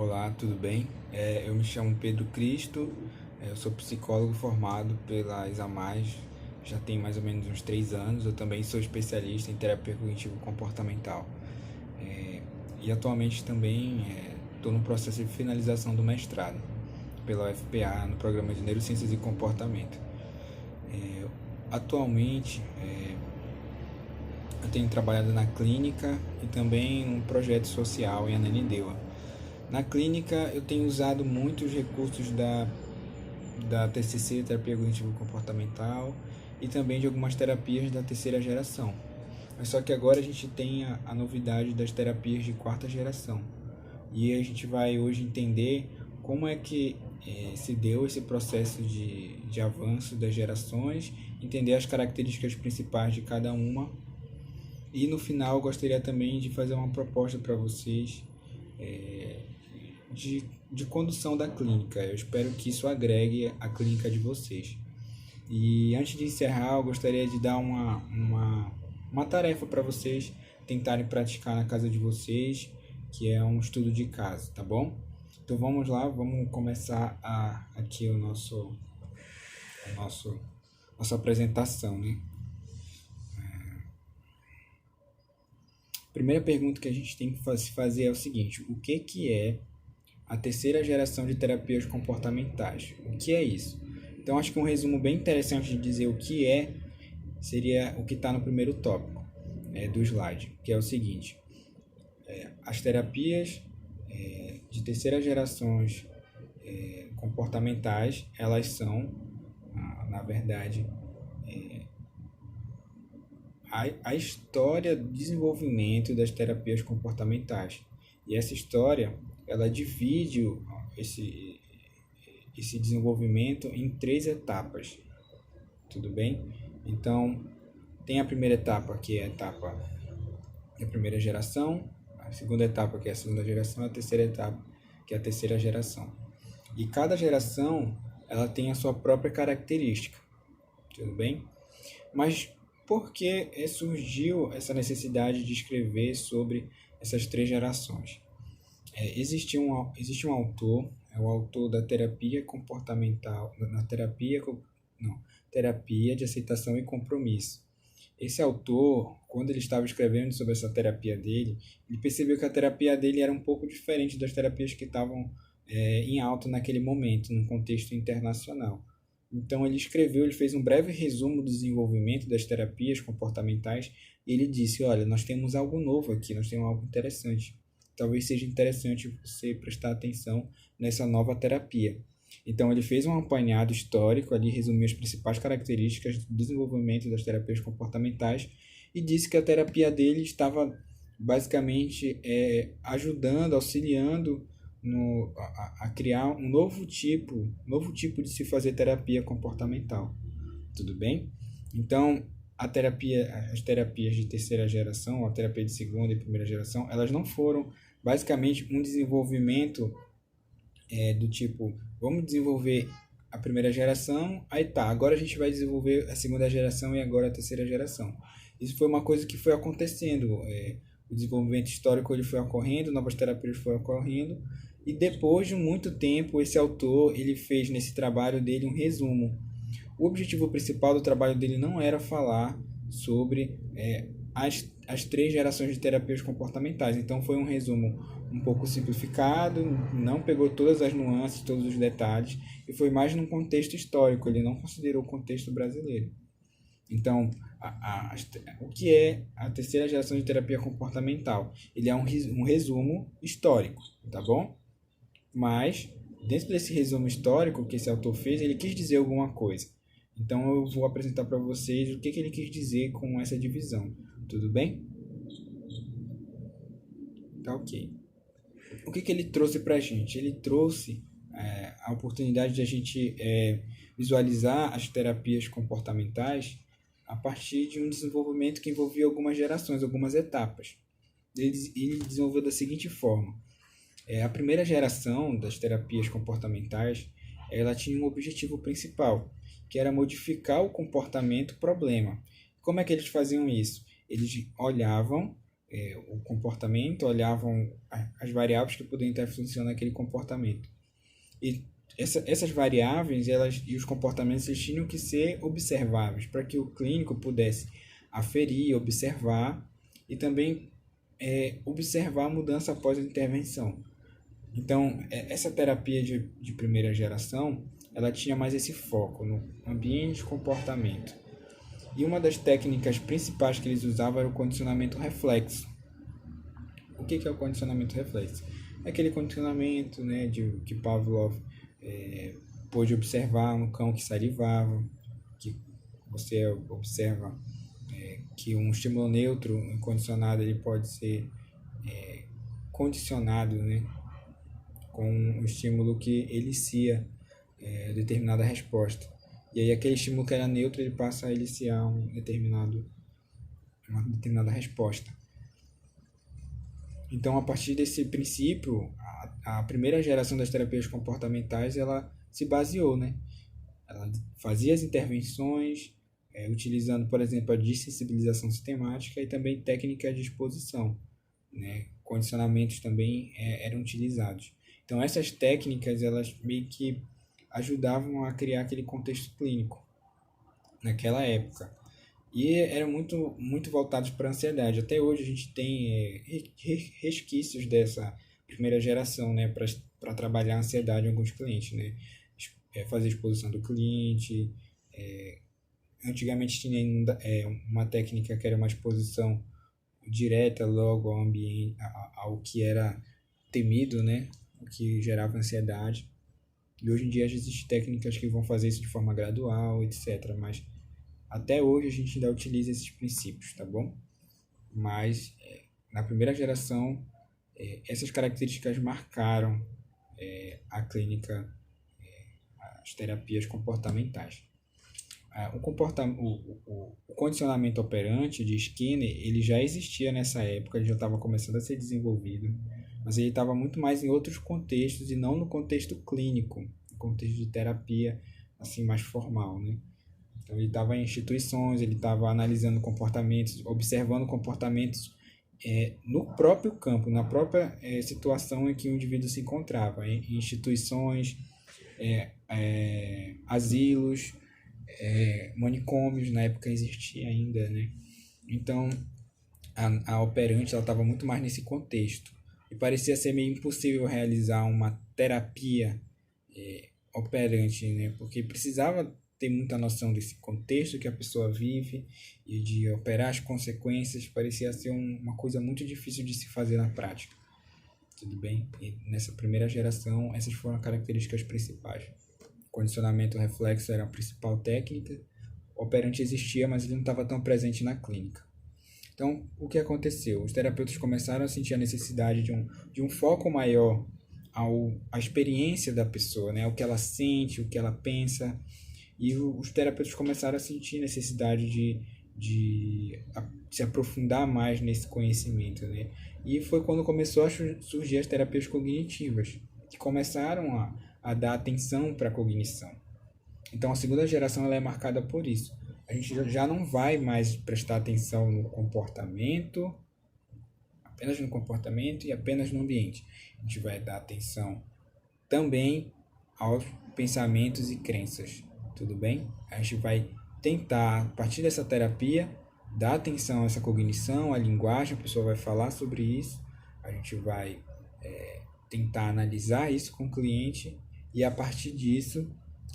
Olá, tudo bem? Eu me chamo Pedro Cristo, eu sou psicólogo formado pela Isamais, já tem mais ou menos uns 3 anos. Eu também sou especialista em terapia cognitivo-comportamental. É, e atualmente também estou no processo de finalização do mestrado pela UFPA no programa de Neurociências e Comportamento. Atualmente eu tenho trabalhado na clínica e também num projeto social em Ananindeua. Na clínica, eu tenho usado muitos recursos da TCC, terapia cognitivo-comportamental, e também de algumas terapias da terceira geração. Mas só que agora a gente tem a novidade das terapias de quarta geração. E a gente vai hoje entender como é que se deu esse processo de avanço das gerações, entender as características principais de cada uma. E no final, eu gostaria também de fazer uma proposta para vocês de condução da clínica. Eu espero que isso agregue a clínica de vocês. E antes de encerrar, eu gostaria de dar uma tarefa para vocês tentarem praticar na casa de vocês, que é um estudo de caso, tá bom? Então vamos lá, vamos começar aqui nossa apresentação, né? A primeira pergunta que a gente tem que fazer é o seguinte: o que é a terceira geração de terapias comportamentais? O que é isso? Então, acho que um resumo bem interessante de dizer o que é seria o que está no primeiro tópico do slide, que é o seguinte: as terapias de terceira gerações comportamentais, elas são, na verdade, a história do desenvolvimento das terapias comportamentais. E essa história, ela divide esse desenvolvimento em 3 etapas, tudo bem? Então, tem a primeira etapa, que é a etapa da primeira geração, a segunda etapa, que é a segunda geração, a terceira etapa, que é a terceira geração. E cada geração, ela tem a sua própria característica, tudo bem? Mas por que surgiu essa necessidade de escrever sobre essas 3 gerações? Existe um autor, é o autor da terapia comportamental, terapia de aceitação e compromisso. Esse autor, quando ele estava escrevendo sobre essa terapia dele, ele percebeu que a terapia dele era um pouco diferente das terapias que estavam em alta naquele momento, num contexto internacional. Então ele fez um breve resumo do desenvolvimento das terapias comportamentais e ele disse: olha, nós temos algo novo aqui, nós temos algo interessante. Talvez seja interessante você prestar atenção nessa nova terapia. Então ele fez um apanhado histórico, ali resumiu as principais características do desenvolvimento das terapias comportamentais e disse que a terapia dele estava basicamente ajudando, auxiliando a criar um novo tipo de se fazer terapia comportamental. Tudo bem? Então, as terapias de terceira geração, a terapia de segunda e primeira geração, elas não foram basicamente um desenvolvimento do tipo, vamos desenvolver a primeira geração, aí tá, agora a gente vai desenvolver a segunda geração e agora a terceira geração. Isso foi uma coisa que foi acontecendo, o desenvolvimento histórico ele foi ocorrendo, novas terapias foram ocorrendo, e depois de muito tempo, esse autor ele fez nesse trabalho dele um resumo. O objetivo principal do trabalho dele não era falar sobre as 3 gerações de terapias comportamentais. Então foi um resumo um pouco simplificado, não pegou todas as nuances, todos os detalhes, e foi mais num contexto histórico, ele não considerou o contexto brasileiro. Então, o que é a terceira geração de terapia comportamental? Ele é um resumo histórico, tá bom? Mas, dentro desse resumo histórico que esse autor fez, ele quis dizer alguma coisa. Então, eu vou apresentar para vocês o que ele quis dizer com essa divisão. Tudo bem? Tá ok. O que ele trouxe para a gente? Ele trouxe a oportunidade de a gente visualizar as terapias comportamentais a partir de um desenvolvimento que envolvia algumas gerações, algumas etapas. Ele desenvolveu da seguinte forma: a primeira geração das terapias comportamentais, ela tinha um objetivo principal, que era modificar o comportamento problema. Como é que eles faziam isso? Eles olhavam o comportamento, olhavam as variáveis que poderiam estar influenciando aquele comportamento. E essas variáveis e os comportamentos eles tinham que ser observáveis para que o clínico pudesse aferir, observar e também observar a mudança após a intervenção. Então, essa terapia de primeira geração, ela tinha mais esse foco no ambiente e comportamento. E uma das técnicas principais que eles usavam era o condicionamento reflexo. O que é o condicionamento reflexo? É aquele condicionamento, né, que Pavlov pôde observar no cão que salivava, que você observa que um estímulo neutro incondicionado ele pode ser condicionado, né, com um estímulo que elicia determinada resposta. E aí aquele estímulo que era neutro ele passa a eliciar uma determinada resposta. Então, a partir desse princípio, a primeira geração das terapias comportamentais ela se baseou, né? Ela fazia as intervenções, utilizando, por exemplo, a dessensibilização sistemática e também técnicas de exposição, né? Condicionamentos também eram utilizados. Então, essas técnicas elas meio que ajudavam a criar aquele contexto clínico naquela época. E eram muito voltados para a ansiedade. Até hoje a gente tem resquícios dessa primeira geração, né, para trabalhar a ansiedade em alguns clientes, né? Fazer exposição do cliente. Antigamente tinha ainda, uma técnica que era uma exposição direta logo ao ambiente, ao que era temido, né, o que gerava ansiedade. E hoje em dia existem técnicas que vão fazer isso de forma gradual, etc. Mas até hoje a gente ainda utiliza esses princípios, tá bom? Mas na primeira geração, essas características marcaram a clínica, as terapias comportamentais. O condicionamento operante de Skinner ele já existia nessa época, ele já estava começando a ser desenvolvido, mas ele estava muito mais em outros contextos e não no contexto clínico, no contexto de terapia assim mais formal, né? Então ele estava em instituições, ele estava analisando comportamentos, observando comportamentos no próprio campo, na própria situação em que o indivíduo se encontrava, em instituições, asilos, manicômios, na época existia ainda, né? Então a operante ela estava muito mais nesse contexto e parecia ser meio impossível realizar uma terapia operante, né? Porque precisava ter muita noção desse contexto que a pessoa vive e de operar as consequências. Parecia ser uma coisa muito difícil de se fazer na prática. Tudo bem? E nessa primeira geração, essas foram as características principais. O condicionamento reflexo era a principal técnica. O operante existia, mas ele não estava tão presente na clínica. Então, o que aconteceu? Os terapeutas começaram a sentir a necessidade de um foco maior à experiência da pessoa, né? O que ela sente, o que ela pensa. E os terapeutas começaram a sentir necessidade de se aprofundar mais nesse conhecimento, né? E foi quando começou a surgir as terapias cognitivas, que começaram a dar atenção para a cognição. Então, a segunda geração ela é marcada por isso. A gente já não vai mais prestar atenção no comportamento, apenas no comportamento e apenas no ambiente. A gente vai dar atenção também aos pensamentos e crenças. Tudo bem? A gente vai tentar, a partir dessa terapia, dar atenção a essa cognição, a linguagem, a pessoa vai falar sobre isso, a gente vai tentar analisar isso com o cliente e a partir disso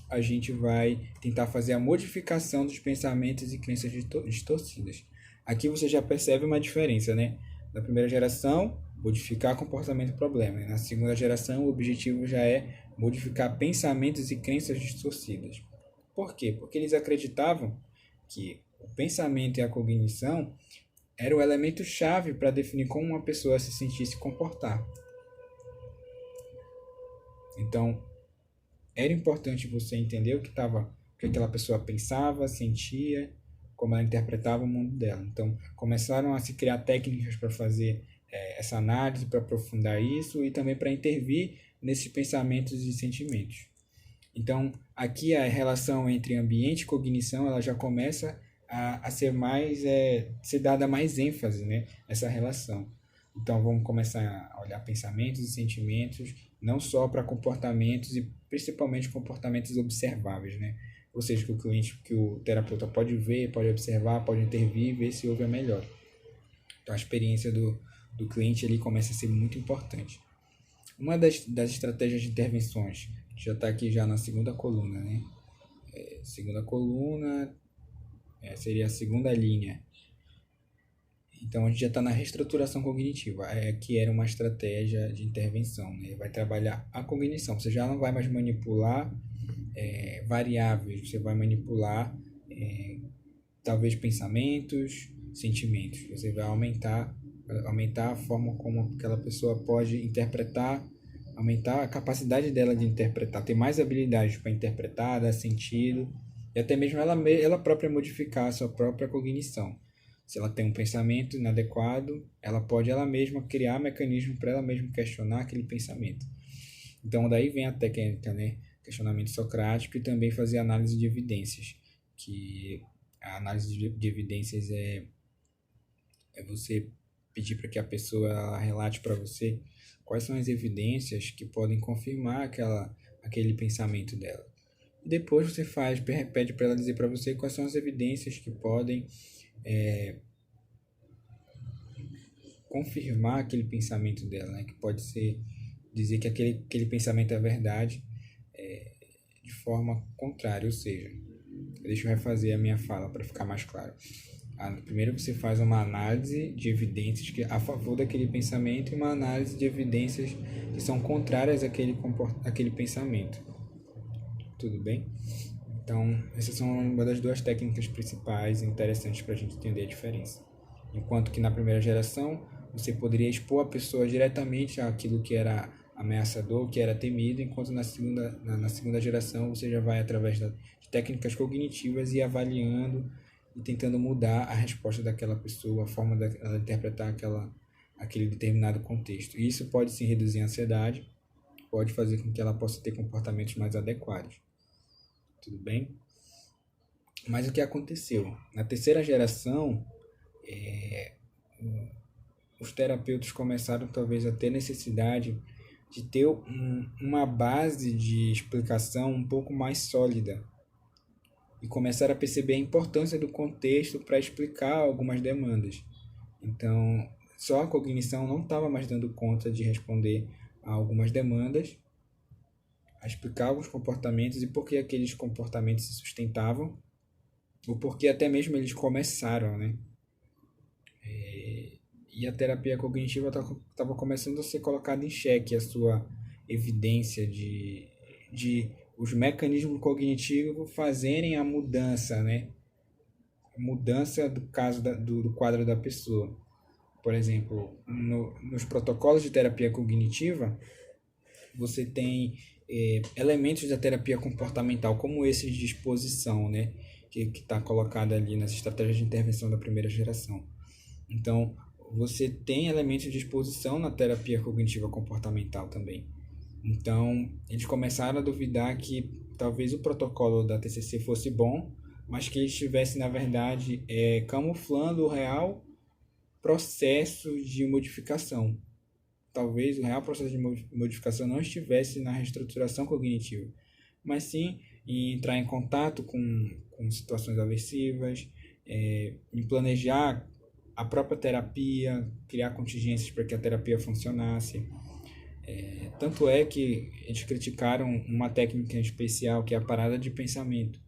a gente vai tentar fazer a modificação dos pensamentos e crenças distorcidas. Aqui você já percebe uma diferença, né? Na primeira geração, modificar comportamento e problema. Na segunda geração, o objetivo já é modificar pensamentos e crenças distorcidas. Por quê? Porque eles acreditavam que o pensamento e a cognição era o elemento chave para definir como uma pessoa se sentir e se comportar. Então, era importante você entender o que aquela pessoa pensava, sentia, como ela interpretava o mundo dela. Então, começaram a se criar técnicas para fazer essa análise, para aprofundar isso e também para intervir nesses pensamentos e sentimentos. Então, aqui a relação entre ambiente e cognição ela já começa a ser mais, ser dada mais ênfase, né, essa relação. Então vamos começar a olhar pensamentos e sentimentos, não só para comportamentos e principalmente comportamentos observáveis, né? Ou seja, que o cliente, que o terapeuta pode ver, pode observar, pode intervir, ver se houve a melhora. Então a experiência do cliente ali começa a ser muito importante. Uma das estratégias de intervenções, já está aqui já na segunda coluna, né? Segunda coluna seria a segunda linha. Então a gente já está na reestruturação cognitiva, que era uma estratégia de intervenção, né? Vai trabalhar a cognição, você já não vai mais manipular variáveis, você vai manipular talvez pensamentos, sentimentos, você vai aumentar a forma como aquela pessoa pode interpretar, aumentar a capacidade dela de interpretar, ter mais habilidades para interpretar, dar sentido, e até mesmo ela própria modificar a sua própria cognição. Se ela tem um pensamento inadequado, ela pode ela mesma criar mecanismos para ela mesma questionar aquele pensamento. Então daí vem a técnica, né? Questionamento socrático e também fazer análise de evidências, que a análise de evidências é você pedir para que a pessoa relate para você quais são as evidências que podem confirmar aquele pensamento dela. E depois você pede para ela dizer para você quais são as evidências que podem confirmar aquele pensamento dela, né? Que pode ser dizer que aquele pensamento é verdade de forma contrária, ou seja, deixa eu refazer a minha fala para ficar mais claro. Primeiro você faz uma análise de evidências a favor daquele pensamento e uma análise de evidências que são contrárias àquele pensamento. Tudo bem? Então, essas são uma das duas técnicas principais e interessantes para a gente entender a diferença. Enquanto que na primeira geração, você poderia expor a pessoa diretamente àquilo que era ameaçador, que era temido, enquanto na segunda geração você já vai através de técnicas cognitivas e avaliando e tentando mudar a resposta daquela pessoa, a forma dela interpretar aquele determinado contexto. E isso pode sim reduzir a ansiedade, pode fazer com que ela possa ter comportamentos mais adequados. Tudo bem? Mas o que aconteceu? Na terceira geração, os terapeutas começaram talvez a ter necessidade de ter uma base de explicação um pouco mais sólida e começaram a perceber a importância do contexto para explicar algumas demandas. Então, só a cognição não estava mais dando conta de responder a algumas demandas, a explicar alguns comportamentos e por que aqueles comportamentos se sustentavam, ou porque até mesmo eles começaram, né? E a terapia cognitiva estava começando a ser colocada em xeque a sua evidência de os mecanismos cognitivos fazerem a mudança, né? Mudança do caso do quadro da pessoa. Por exemplo, nos protocolos de terapia cognitiva, você tem elementos da terapia comportamental, como esses de exposição, né? Que está colocado ali nas estratégias de intervenção da primeira geração. Então, você tem elementos de exposição na terapia cognitiva comportamental também. Então, eles começaram a duvidar que talvez o protocolo da TCC fosse bom, mas que ele estivesse, na verdade, camuflando o real processo de modificação. Talvez o real processo de modificação não estivesse na reestruturação cognitiva, mas sim em entrar em contato com situações aversivas, em planejar a própria terapia, criar contingências para que a terapia funcionasse. Tanto é que eles criticaram uma técnica especial, que é a parada de pensamento,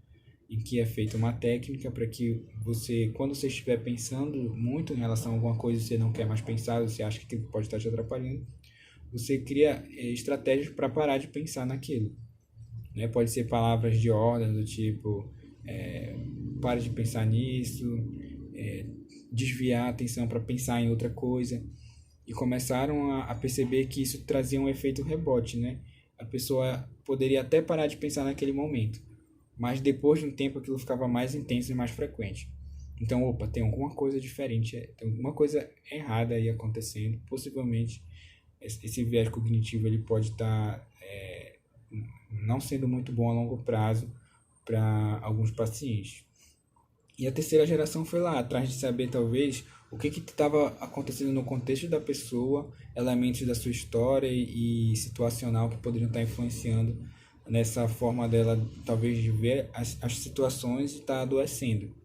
em que é feita uma técnica para que você, quando você estiver pensando muito em relação a alguma coisa e você não quer mais pensar, você acha que aquilo pode estar te atrapalhando, você cria estratégias para parar de pensar naquilo. Né? Pode ser palavras de ordem do tipo pare de pensar nisso, desviar a atenção para pensar em outra coisa. E começaram a perceber que isso trazia um efeito rebote, né? A pessoa poderia até parar de pensar naquele momento, mas depois de um tempo aquilo ficava mais intenso e mais frequente. Então, opa, tem alguma coisa diferente, tem alguma coisa errada aí acontecendo. Possivelmente esse viés cognitivo ele pode estar não sendo muito bom a longo prazo para alguns pacientes. E a terceira geração foi lá atrás de saber, talvez, o que estava acontecendo no contexto da pessoa, elementos da sua história e situacional que poderiam estar influenciando nessa forma dela, talvez, de ver as situações e estar adoecendo.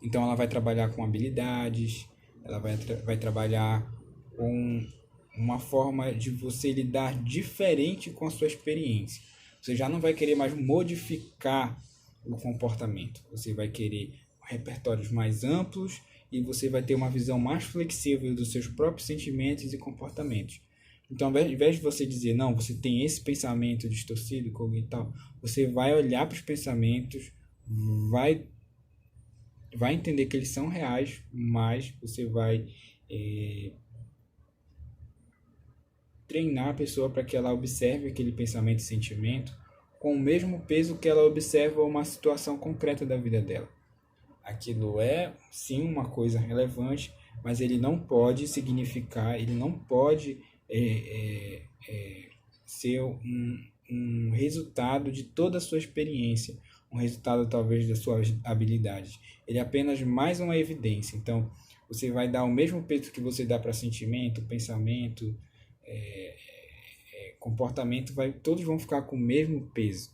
Então, ela vai trabalhar com habilidades, ela vai trabalhar com uma forma de você lidar diferente com a sua experiência. Você já não vai querer mais modificar o comportamento. Você vai querer repertórios mais amplos e você vai ter uma visão mais flexível dos seus próprios sentimentos e comportamentos. Então, ao invés de você dizer, não, você tem esse pensamento distorcido, cognital, você vai olhar para os pensamentos, vai, vai entender que eles são reais, mas você vai treinar a pessoa para que ela observe aquele pensamento e sentimento com o mesmo peso que ela observa uma situação concreta da vida dela. Aquilo é, sim, uma coisa relevante, mas ele não pode significar, ele não pode ser um resultado de toda a sua experiência, um resultado talvez das suas habilidades. Ele é apenas mais uma evidência. Então, você vai dar o mesmo peso que você dá para sentimento, pensamento, comportamento, todos vão ficar com o mesmo peso.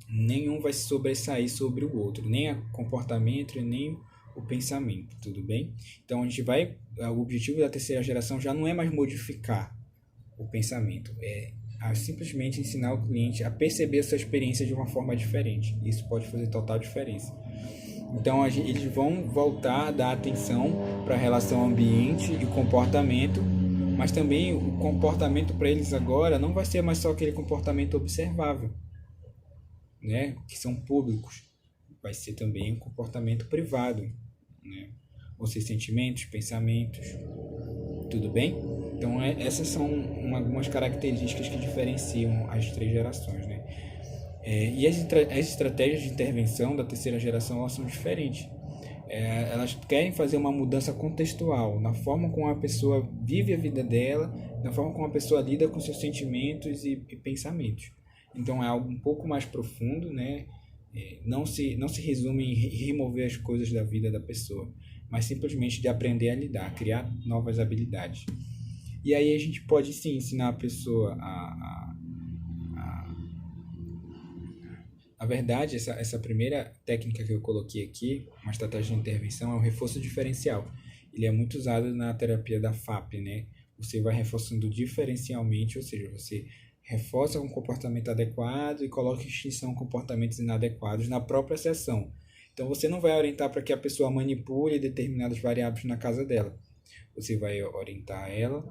Nenhum vai se sobressair sobre o outro, nem o comportamento e nem o pensamento, tudo bem? Então a gente vai, o objetivo da terceira geração já não é mais modificar o pensamento, é simplesmente ensinar o cliente a perceber a sua experiência de uma forma diferente. Isso pode fazer total diferença. Então eles vão voltar a dar atenção para a relação ambiente e comportamento, mas também o comportamento para eles agora não vai ser mais só aquele comportamento observável, né, que são públicos, vai ser também um comportamento privado, né, vão ser sentimentos, pensamentos, tudo bem? Então essas são algumas características que diferenciam as três gerações, né? E as estratégias de intervenção da terceira geração elas são diferentes. Elas querem fazer uma mudança contextual na forma como a pessoa vive a vida dela, na forma como a pessoa lida com seus sentimentos e pensamentos. Então é algo um pouco mais profundo, né? Não se resume em remover as coisas da vida da pessoa, mas simplesmente de aprender a lidar, criar novas habilidades. E aí a gente pode sim ensinar a pessoa Na verdade, essa primeira técnica que eu coloquei aqui, uma estratégia de intervenção, é o reforço diferencial. Ele é muito usado na terapia da FAP, né? Você vai reforçando diferencialmente, ou seja, você reforça um comportamento adequado e coloca em extinção comportamentos inadequados na própria sessão. Então, você não vai orientar para que a pessoa manipule determinadas variáveis na casa dela. Você vai orientar ela,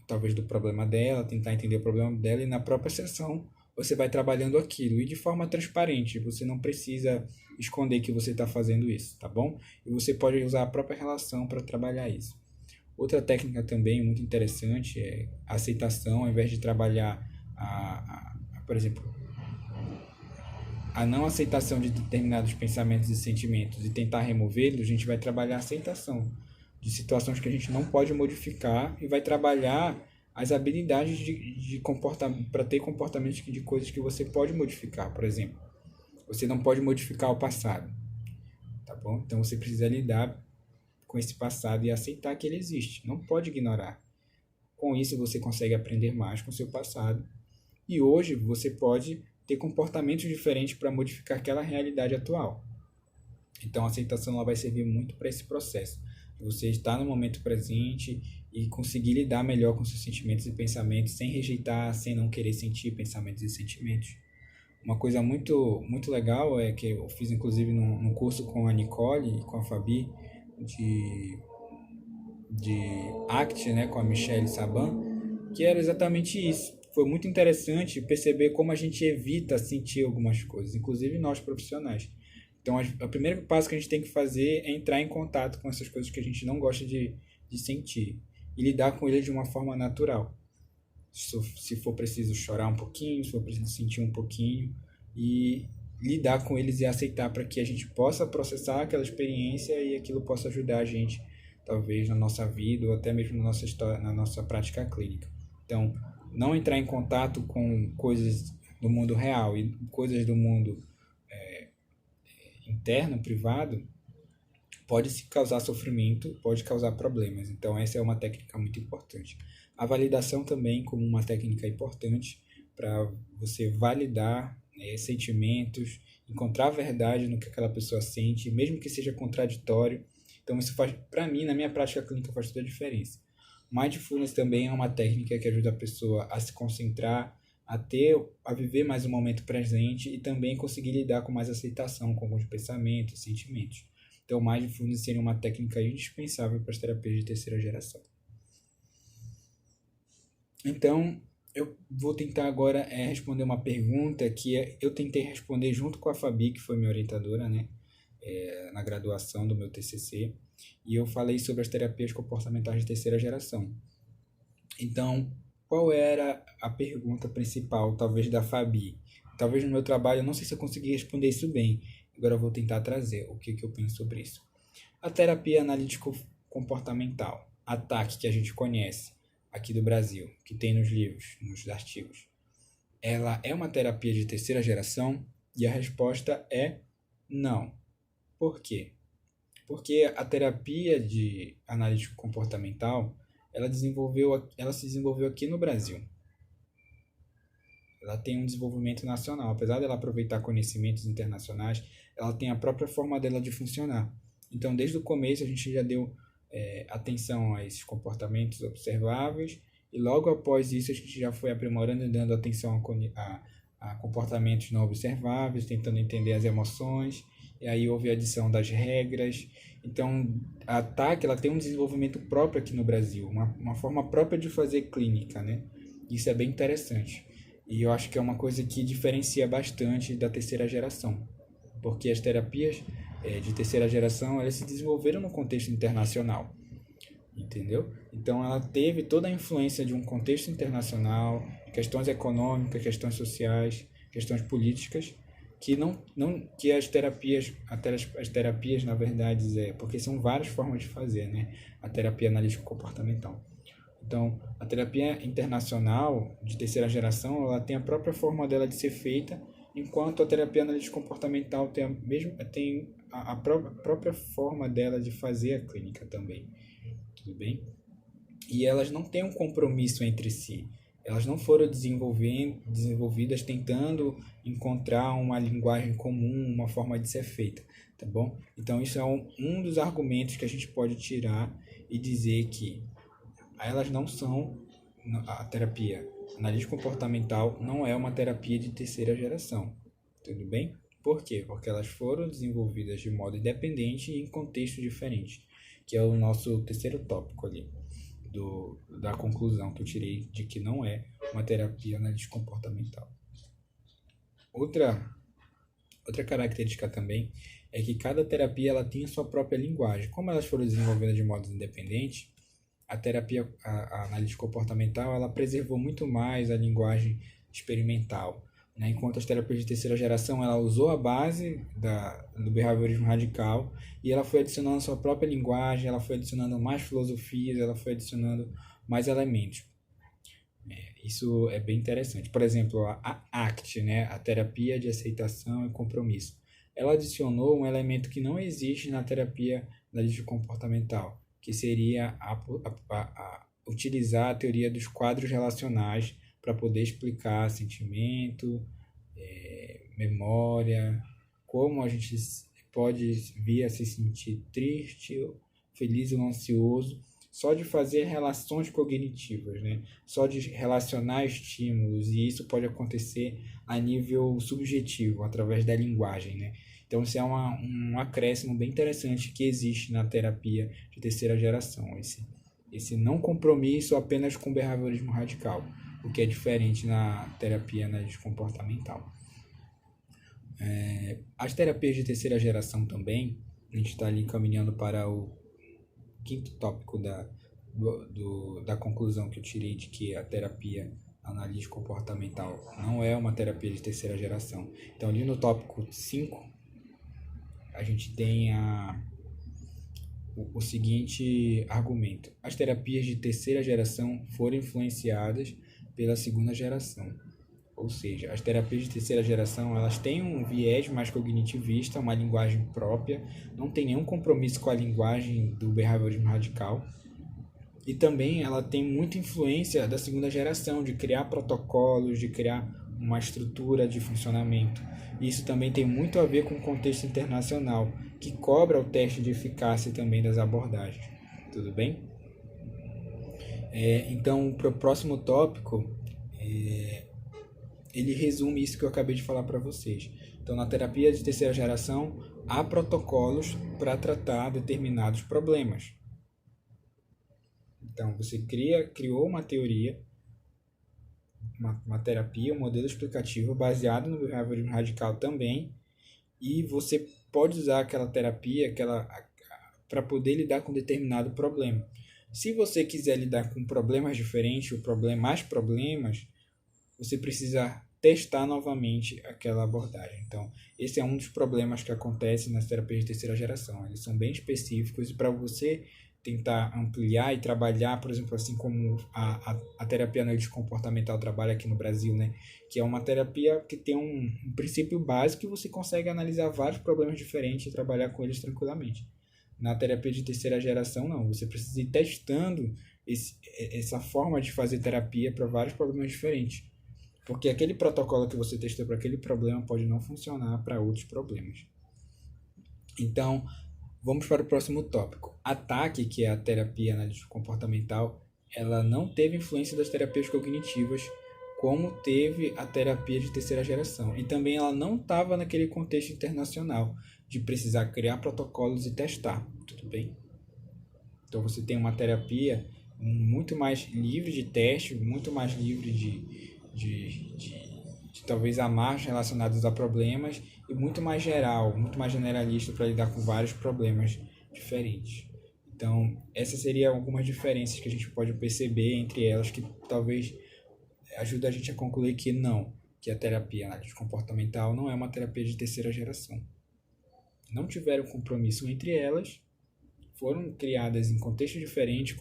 talvez do problema dela, tentar entender o problema dela e na própria sessão você vai trabalhando aquilo e de forma transparente. Você não precisa esconder que você está fazendo isso, tá bom? E você pode usar a própria relação para trabalhar isso. Outra técnica também muito interessante é a aceitação, ao invés de trabalhar, por exemplo, a não aceitação de determinados pensamentos e sentimentos e tentar removê-los, a gente vai trabalhar a aceitação de situações que a gente não pode modificar e vai trabalhar as habilidades de comportamento para ter comportamentos de coisas que você pode modificar. Por exemplo, você não pode modificar o passado, tá bom? Então você precisa lidar com esse passado e aceitar que ele existe, não pode ignorar. Com isso você consegue aprender mais com o seu passado e hoje você pode ter comportamentos diferentes para modificar aquela realidade atual. Então a aceitação ela vai servir muito para esse processo. Você estar no momento presente e conseguir lidar melhor com seus sentimentos e pensamentos sem rejeitar, sem não querer sentir pensamentos e sentimentos. Uma coisa muito, muito legal é que eu fiz inclusive num curso com a Nicole e com a Fabi de ACT, né, com a Michelle Saban, que era exatamente isso. Foi muito interessante perceber como a gente evita sentir algumas coisas, inclusive nós profissionais. Então, o primeiro passo que a gente tem que fazer é entrar em contato com essas coisas que a gente não gosta de sentir e lidar com eles de uma forma natural. Se for preciso chorar um pouquinho, se for preciso sentir um pouquinho e lidar com eles e aceitar para que a gente possa processar aquela experiência e aquilo possa ajudar a gente, talvez, na nossa vida ou até mesmo na nossa história, na nossa prática clínica. Então, não entrar em contato com coisas do mundo real e coisas do mundo interno, privado, pode se causar sofrimento, pode causar problemas. Então, essa é uma técnica muito importante. A validação também como uma técnica importante para você validar, né, sentimentos, encontrar a verdade no que aquela pessoa sente, mesmo que seja contraditório. Então, isso faz, para mim, na minha prática clínica, faz toda a diferença. Mindfulness também é uma técnica que ajuda a pessoa a se concentrar, a viver mais o momento presente e também conseguir lidar com mais aceitação com alguns pensamentos, sentimentos. Então, mindfulness seria uma técnica indispensável para as terapias de terceira geração. Então, eu vou tentar agora responder uma pergunta que eu tentei responder junto com a Fabi, que foi minha orientadora, né, na graduação do meu TCC, e eu falei sobre as terapias comportamentais de terceira geração. Então, qual era a pergunta principal, talvez da Fabi? Talvez no meu trabalho, eu não sei se eu consegui responder isso bem. Agora eu vou tentar trazer o que eu penso sobre isso. A terapia analítico-comportamental, a TAC, que a gente conhece aqui do Brasil, que tem nos livros, nos artigos, ela é uma terapia de terceira geração? E a resposta é não. Por quê? Porque a terapia de analítico comportamental, ela se desenvolveu aqui no Brasil. Ela tem um desenvolvimento nacional. Apesar dela aproveitar conhecimentos internacionais, ela tem a própria forma dela de funcionar. Então, desde o começo, a gente já deu atenção a esses comportamentos observáveis e logo após isso a gente já foi aprimorando e dando atenção a comportamentos não observáveis, tentando entender as emoções, e aí houve a adição das regras. Então, a TAC ela tem um desenvolvimento próprio aqui no Brasil, uma forma própria de fazer clínica, né? Isso é bem interessante. E eu acho que é uma coisa que diferencia bastante da terceira geração, porque as terapias de terceira geração elas se desenvolveram no contexto internacional, entendeu? Então ela teve toda a influência de um contexto internacional, questões econômicas, questões sociais, questões políticas, que que as terapias na verdade porque são várias formas de fazer, né? A terapia analítico comportamental. Então, a terapia internacional de terceira geração, ela tem a própria forma dela de ser feita, enquanto a terapia analítico comportamental tem a própria forma dela de fazer a clínica também. Tudo bem? E elas não têm um compromisso entre si. Elas não foram desenvolvidas tentando encontrar uma linguagem comum, uma forma de ser feita, tá bom? Então, isso é um dos argumentos que a gente pode tirar e dizer que elas não são a terapia analítica comportamental não é uma terapia de terceira geração, tudo bem? Por quê? Porque elas foram desenvolvidas de modo independente e em contexto diferente, que é o nosso terceiro tópico ali, da conclusão que eu tirei de que não é uma terapia analítica comportamental. Outra característica também é que cada terapia ela tem a sua própria linguagem. Como elas foram desenvolvidas de modo independente, a análise comportamental ela preservou muito mais a linguagem experimental, né? Enquanto as terapias de terceira geração ela usou a base do behaviorismo radical e ela foi adicionando sua própria linguagem, ela foi adicionando mais filosofias, ela foi adicionando mais elementos. Isso é bem interessante. Por exemplo, a ACT, né? A terapia de aceitação e compromisso. Ela adicionou um elemento que não existe na terapia analítica comportamental, que seria utilizar a teoria dos quadros relacionais para poder explicar sentimento, memória, como a gente pode vir a se sentir triste, feliz ou ansioso, só de fazer relações cognitivas, né? Só de relacionar estímulos, e isso pode acontecer a nível subjetivo, através da linguagem, né? Então, isso é um acréscimo bem interessante que existe na terapia de terceira geração, esse não compromisso apenas com behaviorismo radical, o que é diferente na terapia analítica comportamental. As terapias de terceira geração também, a gente está ali caminhando para o quinto tópico da conclusão que eu tirei de que a terapia analítica comportamental não é uma terapia de terceira geração. Então, ali no tópico 5, a gente tem o seguinte argumento: as terapias de terceira geração foram influenciadas pela segunda geração. Ou seja, as terapias de terceira geração, elas têm um viés mais cognitivista, uma linguagem própria, não tem nenhum compromisso com a linguagem do behaviorismo radical. E também ela tem muita influência da segunda geração, de criar protocolos, de criar uma estrutura de funcionamento. Isso também tem muito a ver com o contexto internacional, que cobra o teste de eficácia também das abordagens. Tudo bem? Então, para o próximo tópico, ele resume isso que eu acabei de falar para vocês. Então, na terapia de terceira geração, há protocolos para tratar determinados problemas. Então, você criou uma teoria, uma terapia, um modelo explicativo baseado no behaviorismo radical também, e você pode usar aquela terapia para poder lidar com determinado problema. Se você quiser lidar com problemas diferentes, mais problemas, você precisa testar novamente aquela abordagem. Então, esse é um dos problemas que acontece nas terapias de terceira geração. Eles são bem específicos e para você tentar ampliar e trabalhar, por exemplo, assim como a terapia analítica comportamental trabalha aqui no Brasil, né? Que é uma terapia que tem um princípio básico e você consegue analisar vários problemas diferentes e trabalhar com eles tranquilamente. Na terapia de terceira geração, não. Você precisa ir testando essa forma de fazer terapia para vários problemas diferentes. Porque aquele protocolo que você testou para aquele problema pode não funcionar para outros problemas. Então, vamos para o próximo tópico. A TAC, que é a terapia analítica comportamental, ela não teve influência das terapias cognitivas, como teve a terapia de terceira geração. E também ela não estava naquele contexto internacional de precisar criar protocolos e testar, tudo bem? Então você tem uma terapia muito mais livre de teste, muito mais livre de talvez amarras relacionadas a problemas e muito mais geral, muito mais generalista para lidar com vários problemas diferentes. Então, essas seriam algumas diferenças que a gente pode perceber entre elas que talvez ajude a gente a concluir que a terapia analítica comportamental não é uma terapia de terceira geração. Não tiveram compromisso entre elas, foram criadas em contextos diferentes,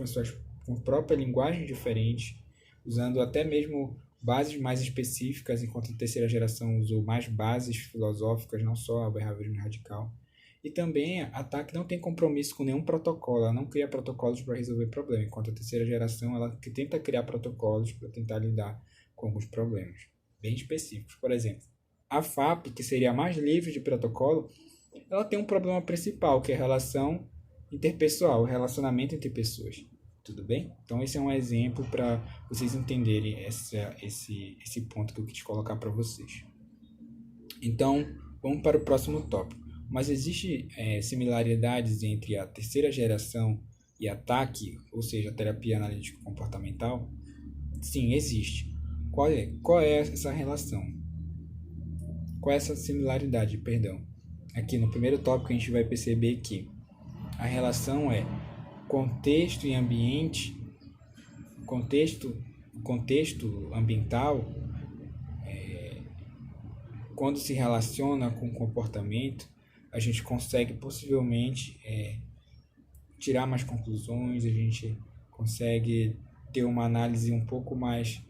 com própria linguagem diferente, usando até mesmo bases mais específicas, enquanto a terceira geração usou mais bases filosóficas, não só o behaviorismo radical. E também a TAC não tem compromisso com nenhum protocolo, ela não cria protocolos para resolver problemas, enquanto a terceira geração ela tenta criar protocolos para tentar lidar com alguns problemas bem específicos. Por exemplo, a FAP, que seria a mais livre de protocolo, ela tem um problema principal, que é a relação interpessoal, o relacionamento entre pessoas. Tudo bem? Então, esse é um exemplo para vocês entenderem esse ponto que eu quis colocar para vocês. Então, vamos para o próximo tópico. Mas existem similaridades entre a terceira geração e a TAC, ou seja, a terapia analítica comportamental? Sim, existe. Qual é essa relação? Qual é essa similaridade, perdão? Aqui no primeiro tópico a gente vai perceber que a relação é contexto e ambiente, contexto ambiental, quando se relaciona com o comportamento, a gente consegue possivelmente tirar mais conclusões, a gente consegue ter uma análise um pouco mais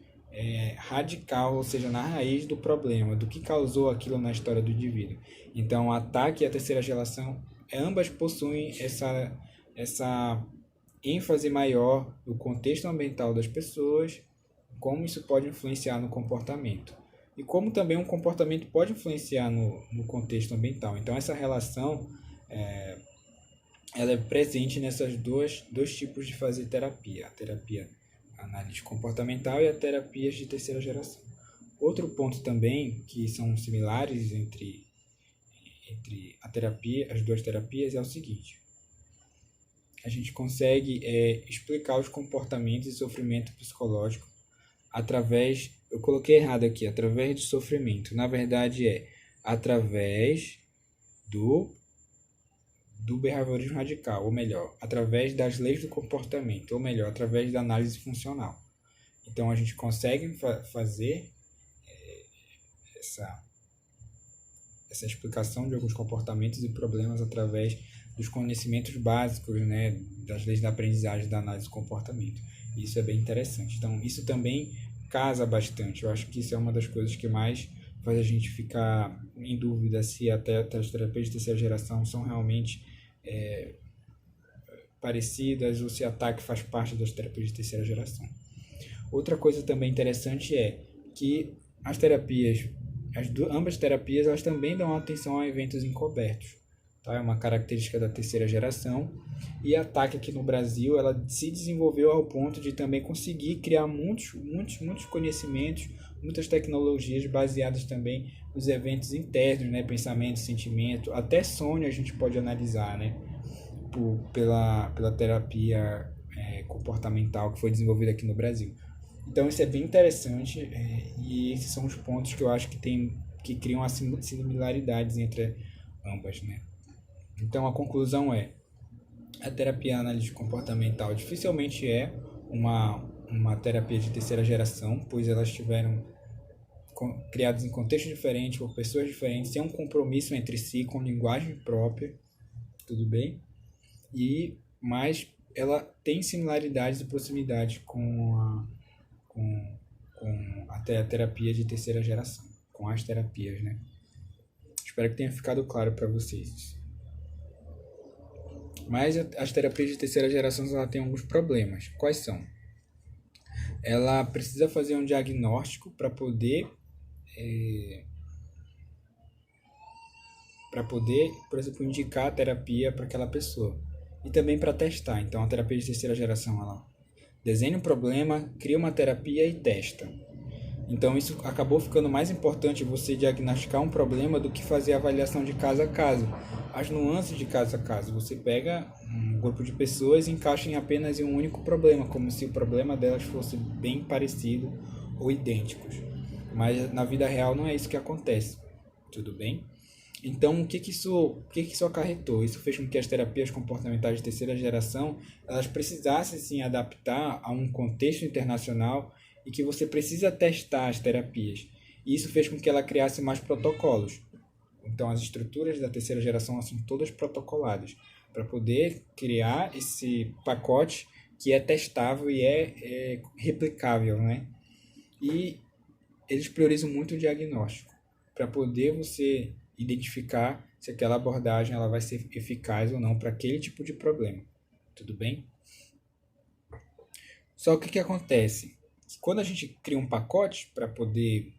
radical, ou seja, na raiz do problema, do que causou aquilo na história do indivíduo. Então, a TAC e a terceira geração, ambas possuem essa ênfase maior no contexto ambiental das pessoas, como isso pode influenciar no comportamento. E como também um comportamento pode influenciar no contexto ambiental. Então, essa relação ela é presente nessas dois tipos de fazer terapia. A terapia analítica comportamental e a terapia de terceira geração. Outro ponto também que são similares entre as duas terapias é o seguinte: a gente consegue explicar os comportamentos e sofrimento psicológico através, eu coloquei errado aqui, através do sofrimento. Na verdade através do behaviorismo radical, ou melhor, através das leis do comportamento, ou melhor, através da análise funcional. Então a gente consegue fazer essa explicação de alguns comportamentos e problemas através dos conhecimentos básicos, né, das leis da aprendizagem da análise do comportamento. Isso é bem interessante. Então, isso também casa bastante. Eu acho que isso é uma das coisas que mais faz a gente ficar em dúvida se até as terapias de terceira geração são realmente parecidas ou se a TAC faz parte das terapias de terceira geração. Outra coisa também interessante é que as terapias, ambas terapias, elas também dão atenção a eventos encobertos. Tá? É uma característica da terceira geração. E a TAC aqui no Brasil, ela se desenvolveu ao ponto de também conseguir criar muitos conhecimentos, muitas tecnologias baseadas também nos eventos internos, né? Pensamento, sentimento, até sonho a gente pode analisar, né? Pela terapia comportamental que foi desenvolvida aqui no Brasil. Então isso é bem interessante e esses são os pontos que eu acho que criam as similaridades entre ambas, né? Então a conclusão é: a terapia analítica comportamental dificilmente é uma terapia de terceira geração, pois elas tiveram criadas em contextos diferentes, por pessoas diferentes, sem um compromisso entre si, com linguagem própria, tudo bem? Mas ela tem similaridades e proximidade com a terapia de terceira geração, com as terapias, né? Espero que tenha ficado claro para vocês. Mas as terapias de terceira geração ela tem alguns problemas. Quais são? Ela precisa fazer um diagnóstico para poder, por exemplo, indicar a terapia para aquela pessoa. E também para testar. Então, a terapia de terceira geração, ela desenha um problema, cria uma terapia e testa. Então, isso acabou ficando mais importante você diagnosticar um problema do que fazer a avaliação de caso a caso. As nuances de caso a caso. Você pega um grupo de pessoas e encaixa em apenas um único problema, como se o problema delas fosse bem parecido ou idênticos. Mas na vida real não é isso que acontece. Tudo bem? Então, o que isso acarretou? Isso fez com que as terapias comportamentais de terceira geração elas precisassem se adaptar a um contexto internacional e que você precisa testar as terapias. E isso fez com que ela criasse mais protocolos. Então, as estruturas da terceira geração são todas protocoladas para poder criar esse pacote que é testável e é replicável, né? E eles priorizam muito o diagnóstico para poder você identificar se aquela abordagem ela vai ser eficaz ou não para aquele tipo de problema. Tudo bem? Só que o que acontece? Quando a gente cria um pacote para poder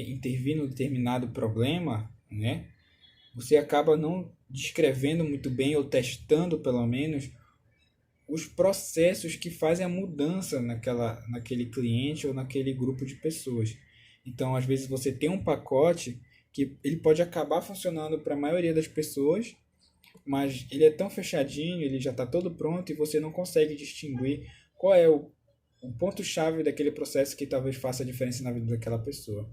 intervir no determinado problema, né? Você acaba não descrevendo muito bem ou testando pelo menos os processos que fazem a mudança naquele cliente ou naquele grupo de pessoas. Então, às vezes você tem um pacote que ele pode acabar funcionando para a maioria das pessoas, mas ele é tão fechadinho, ele já está todo pronto e você não consegue distinguir qual é o ponto-chave daquele processo que talvez faça a diferença na vida daquela pessoa.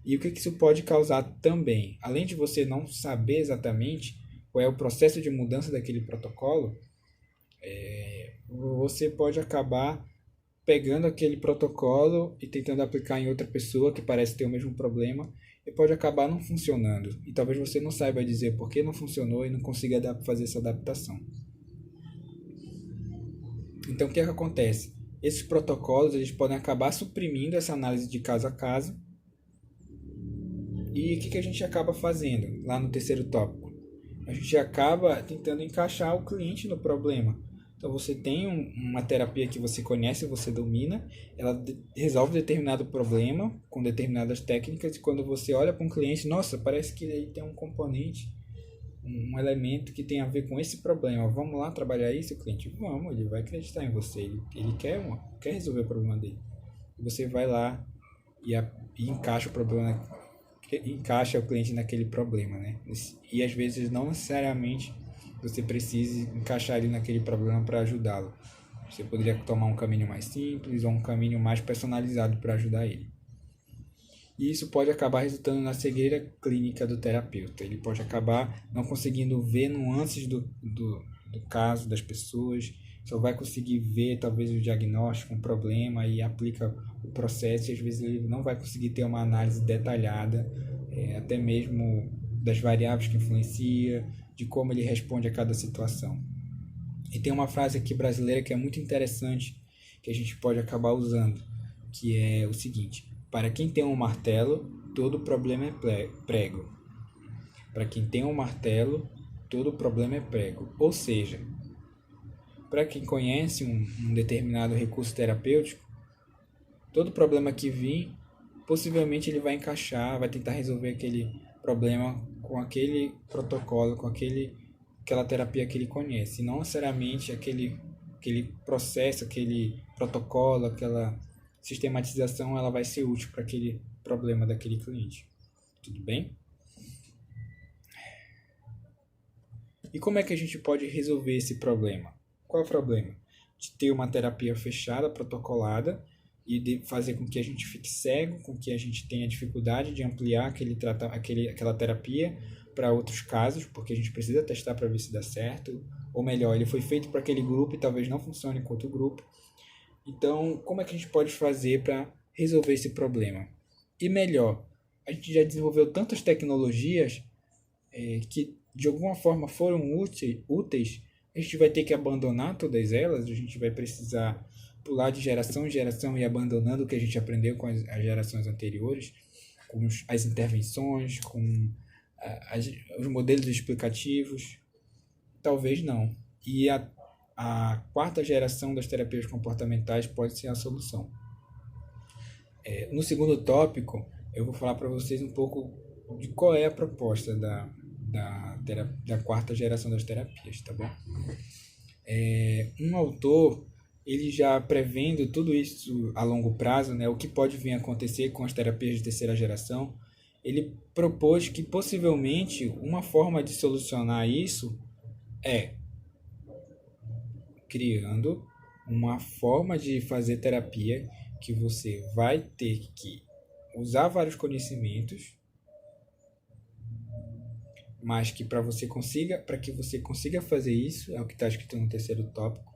E o que isso pode causar também? Além de você não saber exatamente qual é o processo de mudança daquele protocolo, você pode acabar pegando aquele protocolo e tentando aplicar em outra pessoa que parece ter o mesmo problema e pode acabar não funcionando. E talvez você não saiba dizer por que não funcionou e não consiga fazer essa adaptação. Então, o que acontece? Esses protocolos eles podem acabar suprimindo essa análise de caso a caso. E o que a gente acaba fazendo lá no terceiro tópico? A gente acaba tentando encaixar o cliente no problema. Então você tem uma terapia que você conhece, você domina, ela resolve determinado problema com determinadas técnicas e quando você olha para um cliente, nossa, parece que ele tem um componente, um elemento que tem a ver com esse problema. Vamos lá trabalhar isso, cliente? Vamos, ele vai acreditar em você, ele quer resolver o problema dele. E você vai lá e encaixa o problema, encaixa o cliente naquele problema, né? E às vezes não necessariamente você precise encaixar ele naquele problema para ajudá-lo. Você poderia tomar um caminho mais simples ou um caminho mais personalizado para ajudar ele. E isso pode acabar resultando na cegueira clínica do terapeuta. Ele pode acabar não conseguindo ver nuances do caso das pessoas, só vai conseguir ver talvez o diagnóstico, um problema e aplica o processo e às vezes ele não vai conseguir ter uma análise detalhada, até mesmo das variáveis que influencia, de como ele responde a cada situação. E tem uma frase aqui brasileira que é muito interessante, que a gente pode acabar usando, que é o seguinte: para quem tem um martelo, todo problema é prego. Para quem tem um martelo, todo problema é prego. Ou seja, para quem conhece um determinado recurso terapêutico, todo problema que vir, possivelmente ele vai encaixar, vai tentar resolver aquele problema com aquele protocolo, com aquela terapia que ele conhece, e não necessariamente aquele processo, aquele protocolo, aquela sistematização, ela vai ser útil para aquele problema daquele cliente. Tudo bem? E como é que a gente pode resolver esse problema? Qual é o problema? De ter uma terapia fechada, protocolada, e de fazer com que a gente fique cego, com que a gente tenha dificuldade de ampliar aquela terapia para outros casos, porque a gente precisa testar para ver se dá certo, ou melhor, ele foi feito para aquele grupo e talvez não funcione com outro grupo. Então, como é que a gente pode fazer para resolver esse problema? E melhor, a gente já desenvolveu tantas tecnologias que de alguma forma foram úteis, a gente vai ter que abandonar todas elas, a gente vai precisar pular de geração em geração e abandonando o que a gente aprendeu com as gerações anteriores, com as intervenções, com os modelos explicativos. Talvez não. E a quarta geração das terapias comportamentais pode ser a solução. No segundo tópico, eu vou falar para vocês um pouco de qual é a proposta da quarta geração das terapias, tá bom? Um autor, ele já prevendo tudo isso a longo prazo, né, o que pode vir a acontecer com as terapias de terceira geração, ele propôs que possivelmente uma forma de solucionar isso é criando uma forma de fazer terapia que você vai ter que usar vários conhecimentos, mas que para que você consiga fazer isso, é o que está escrito no terceiro tópico,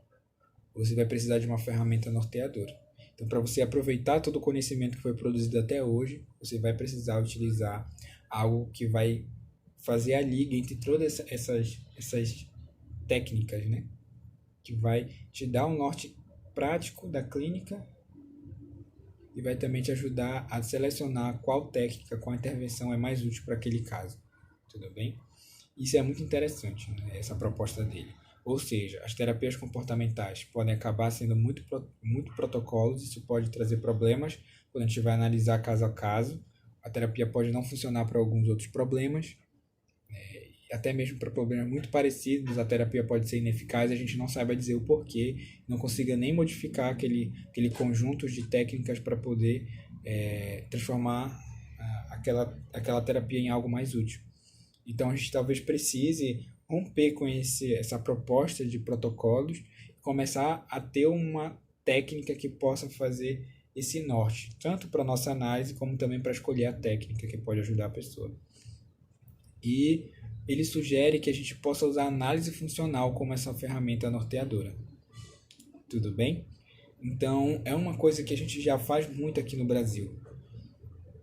você vai precisar de uma ferramenta norteadora. Então, para você aproveitar todo o conhecimento que foi produzido até hoje, você vai precisar utilizar algo que vai fazer a liga entre todas essas técnicas, né? Que vai te dar um norte prático da clínica e vai também te ajudar a selecionar qual técnica, qual intervenção é mais útil para aquele caso. Tudo bem? Isso é muito interessante, né? Essa proposta dele. Ou seja, as terapias comportamentais podem acabar sendo muito protocolos, isso pode trazer problemas quando a gente vai analisar caso a caso. A terapia pode não funcionar para alguns outros problemas, até mesmo para problemas muito parecidos, a terapia pode ser ineficaz e a gente não saiba dizer o porquê, não consiga nem modificar aquele conjunto de técnicas para poder transformar aquela terapia em algo mais útil. Então a gente talvez precise romper com essa proposta de protocolos e começar a ter uma técnica que possa fazer esse norte, tanto para a nossa análise como também para escolher a técnica que pode ajudar a pessoa. E ele sugere que a gente possa usar a análise funcional como essa ferramenta norteadora. Tudo bem? Então, é uma coisa que a gente já faz muito aqui no Brasil.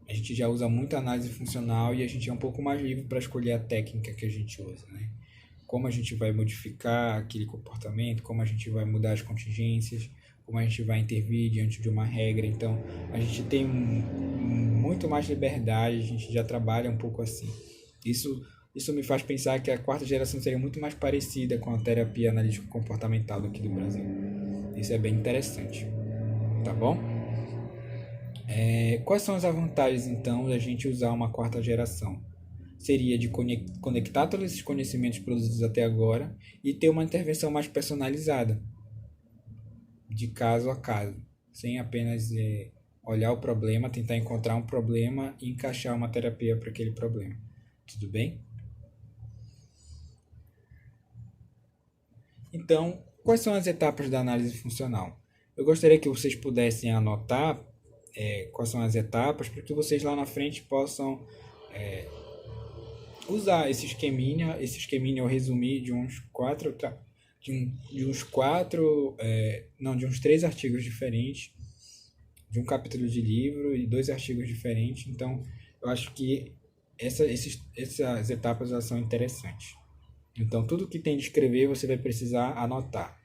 A gente já usa muito análise funcional e a gente é um pouco mais livre para escolher a técnica que a gente usa, né? Como a gente vai modificar aquele comportamento, como a gente vai mudar as contingências, como a gente vai intervir diante de uma regra. Então, a gente tem muito mais liberdade, a gente já trabalha um pouco assim. Isso me faz pensar que a quarta geração seria muito mais parecida com a terapia analítica comportamental aqui do Brasil. Isso é bem interessante, tá bom? Quais são as vantagens, então, da gente usar uma quarta geração? Seria de conectar todos esses conhecimentos produzidos até agora e ter uma intervenção mais personalizada, de caso a caso, sem apenas olhar o problema, tentar encontrar um problema e encaixar uma terapia para aquele problema. Tudo bem? Então, quais são as etapas da análise funcional? Eu gostaria que vocês pudessem anotar quais são as etapas para que vocês lá na frente possam usar esse esqueminha. Esse esqueminha eu resumi de uns de uns 3 artigos diferentes, de um capítulo de livro e 2 artigos diferentes. Então, eu acho que essas etapas elas são interessantes. Então, tudo que tem de escrever você vai precisar anotar.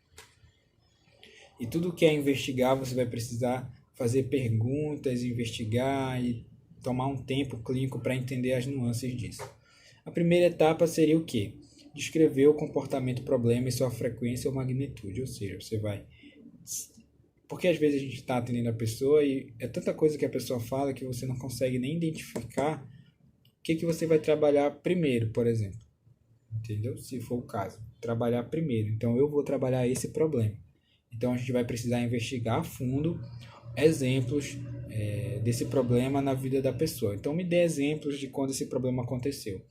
E tudo que é investigar, você vai precisar fazer perguntas, investigar e tomar um tempo clínico para entender as nuances disso. A primeira etapa seria o quê? Descrever o comportamento problema e sua frequência ou magnitude. Ou seja, você vai... Porque às vezes a gente está atendendo a pessoa e é tanta coisa que a pessoa fala que você não consegue nem identificar o que você vai trabalhar primeiro, por exemplo. Entendeu? Se for o caso. Trabalhar primeiro. Então eu vou trabalhar esse problema. Então a gente vai precisar investigar a fundo exemplos desse problema na vida da pessoa. Então me dê exemplos de quando esse problema aconteceu.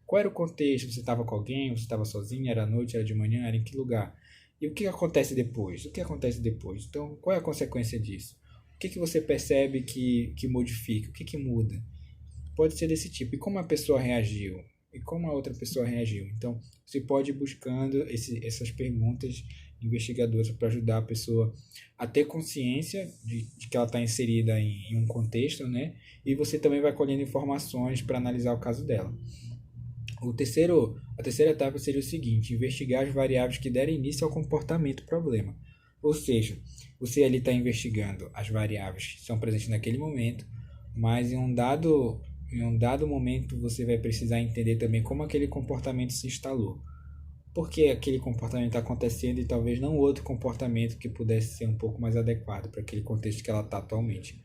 Qual era o contexto? Você estava com alguém? Você estava sozinho? Era à noite? Era de manhã? Era em que lugar? E o que acontece depois? O que acontece depois? Então, qual é a consequência disso? O que você percebe que modifica? O que muda? Pode ser desse tipo. E como a pessoa reagiu? E como a outra pessoa reagiu? Então, você pode ir buscando essas perguntas investigadoras para ajudar a pessoa a ter consciência de que ela está inserida em um contexto, né? E você também vai colhendo informações para analisar o caso dela. A terceira etapa seria o seguinte: investigar as variáveis que derem início ao comportamento problema. Ou seja, você ali está investigando as variáveis que são presentes naquele momento, mas em um dado momento você vai precisar entender também como aquele comportamento se instalou. Por que aquele comportamento está acontecendo e talvez não outro comportamento que pudesse ser um pouco mais adequado para aquele contexto que ela está atualmente.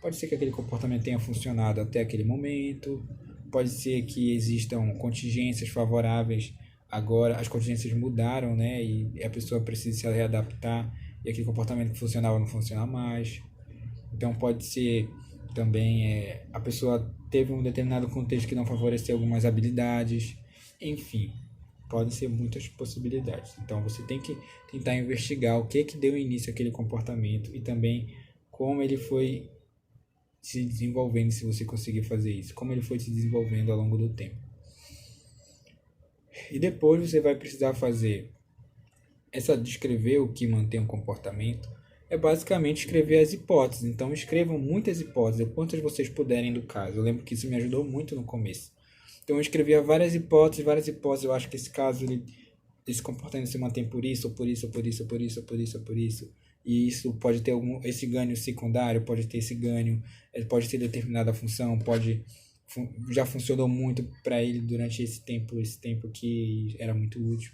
Pode ser que aquele comportamento tenha funcionado até aquele momento, pode ser que existam contingências favoráveis, agora as contingências mudaram, né? E a pessoa precisa se readaptar e aquele comportamento que funcionava não funciona mais. Então pode ser também a pessoa teve um determinado contexto que não favoreceu algumas habilidades, enfim, podem ser muitas possibilidades. Então você tem que tentar investigar o que deu início àquele comportamento e também como ele foi se desenvolvendo, se você conseguir fazer isso, como ele foi se desenvolvendo ao longo do tempo. E depois você vai precisar fazer descrever o que mantém um comportamento, é basicamente escrever as hipóteses. Então escrevam muitas hipóteses, quantas vocês puderem do caso. Eu lembro que isso me ajudou muito no começo. Então eu escrevia várias hipóteses. Eu acho que esse caso, esse comportamento se mantém por isso, ou por isso, ou por isso, ou por isso, ou por isso, ou por isso. E isso pode ter esse ganho secundário, pode ter esse ganho, pode ter determinada função, já funcionou muito para ele durante esse tempo que era muito útil.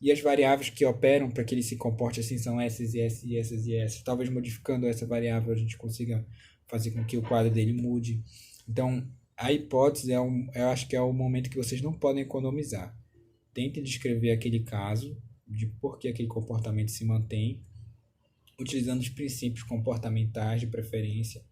E as variáveis que operam para que ele se comporte assim são essas e essas e essas e essas. Talvez modificando essa variável a gente consiga fazer com que o quadro dele mude. Então, a hipótese eu acho que é o momento que vocês não podem economizar. Tentem descrever aquele caso, de por que aquele comportamento se mantém, utilizando os princípios comportamentais de preferência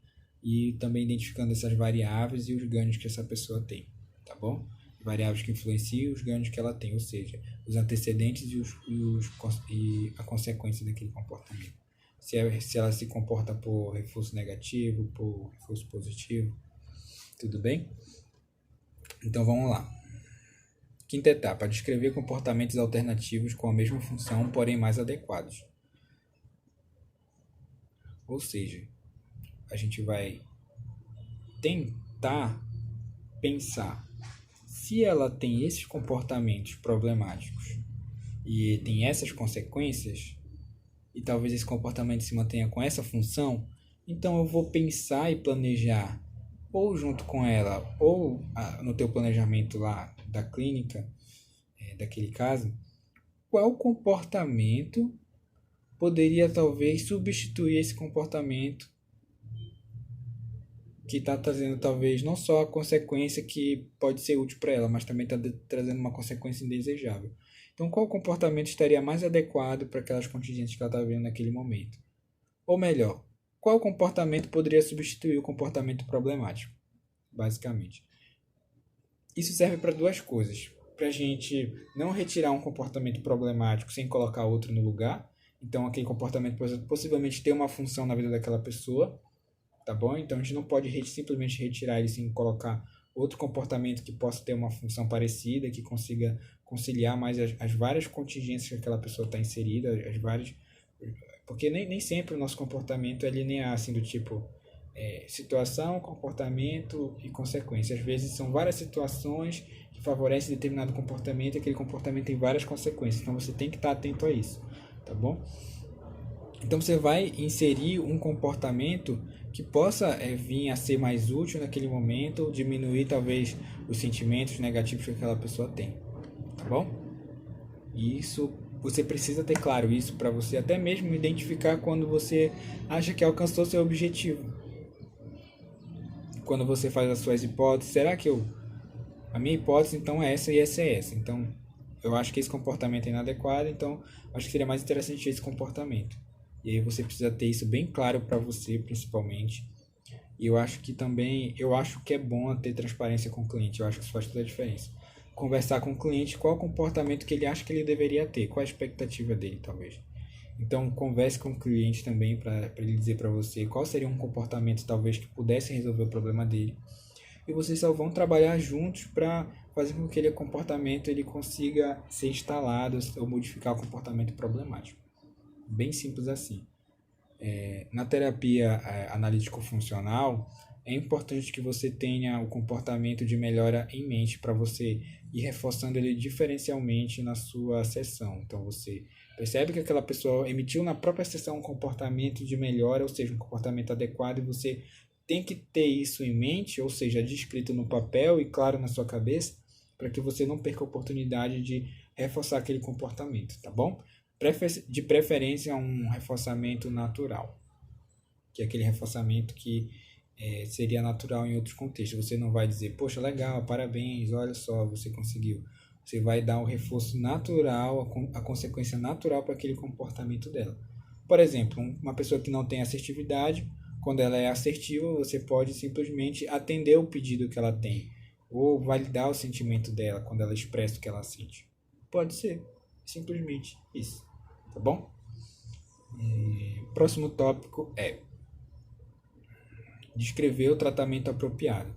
e também identificando essas variáveis e os ganhos que essa pessoa tem, tá bom? Variáveis que influenciam os ganhos que ela tem, ou seja, os antecedentes e a consequência daquele comportamento. Se ela se comporta por reforço negativo, por reforço positivo, tudo bem? Então vamos lá. Quinta etapa: descrever comportamentos alternativos com a mesma função, porém mais adequados. Ou seja, a gente vai tentar pensar se ela tem esses comportamentos problemáticos e tem essas consequências, e talvez esse comportamento se mantenha com essa função, então eu vou pensar e planejar, ou junto com ela, ou no teu planejamento lá da clínica, daquele caso, qual comportamento poderia talvez substituir esse comportamento que está trazendo talvez não só a consequência que pode ser útil para ela, mas também está trazendo uma consequência indesejável. Então, qual comportamento estaria mais adequado para aquelas contingências que ela está vendo naquele momento? Ou melhor, qual comportamento poderia substituir o comportamento problemático, basicamente? Isso serve para duas coisas. Para a gente não retirar um comportamento problemático sem colocar outro no lugar. Então, aquele comportamento possivelmente tem uma função na vida daquela pessoa, tá bom? Então, a gente não pode simplesmente retirar ele sem colocar outro comportamento que possa ter uma função parecida, que consiga conciliar mais as várias contingências que aquela pessoa está inserida, porque nem sempre o nosso comportamento é linear, assim, do tipo, situação, comportamento e consequência. Às vezes são várias situações que favorecem determinado comportamento e aquele comportamento tem várias consequências. Então você tem que estar atento a isso, tá bom? Então você vai inserir um comportamento que possa vir a ser mais útil naquele momento, diminuir talvez os sentimentos negativos que aquela pessoa tem, tá bom? E isso você precisa ter claro isso para você até mesmo identificar quando você acha que alcançou seu objetivo. Quando você faz as suas hipóteses, será que a minha hipótese então é essa e essa é essa? Então, eu acho que esse comportamento é inadequado, então acho que seria mais interessante esse comportamento. E aí você precisa ter isso bem claro para você, principalmente. E eu acho que também, eu acho que é bom ter transparência com o cliente, eu acho que isso faz toda a diferença. Conversar com o cliente qual o comportamento que ele acha que ele deveria ter, qual a expectativa dele, talvez. Então, converse com o cliente também para ele dizer para você qual seria um comportamento talvez que pudesse resolver o problema dele. E vocês só vão trabalhar juntos para fazer com que aquele comportamento ele consiga ser instalado ou modificar o comportamento problemático. Bem simples assim. Na terapia analítico-funcional, é importante que você tenha o comportamento de melhora em mente para você ir reforçando ele diferencialmente na sua sessão. Então você percebe que aquela pessoa emitiu na própria sessão um comportamento de melhora, ou seja, um comportamento adequado, e você tem que ter isso em mente, ou seja, descrito no papel e claro na sua cabeça, para que você não perca a oportunidade de reforçar aquele comportamento, tá bom? De preferência um reforçamento natural, que é aquele reforçamento que seria natural em outros contextos. Você não vai dizer, poxa, legal, parabéns, olha só, você conseguiu. Você vai dar um reforço natural, a consequência natural para aquele comportamento dela. Por exemplo, uma pessoa que não tem assertividade, quando ela é assertiva, você pode simplesmente atender o pedido que ela tem, ou validar o sentimento dela quando ela expressa o que ela sente. Pode ser, simplesmente isso, tá bom? Próximo tópico é descrever o tratamento apropriado.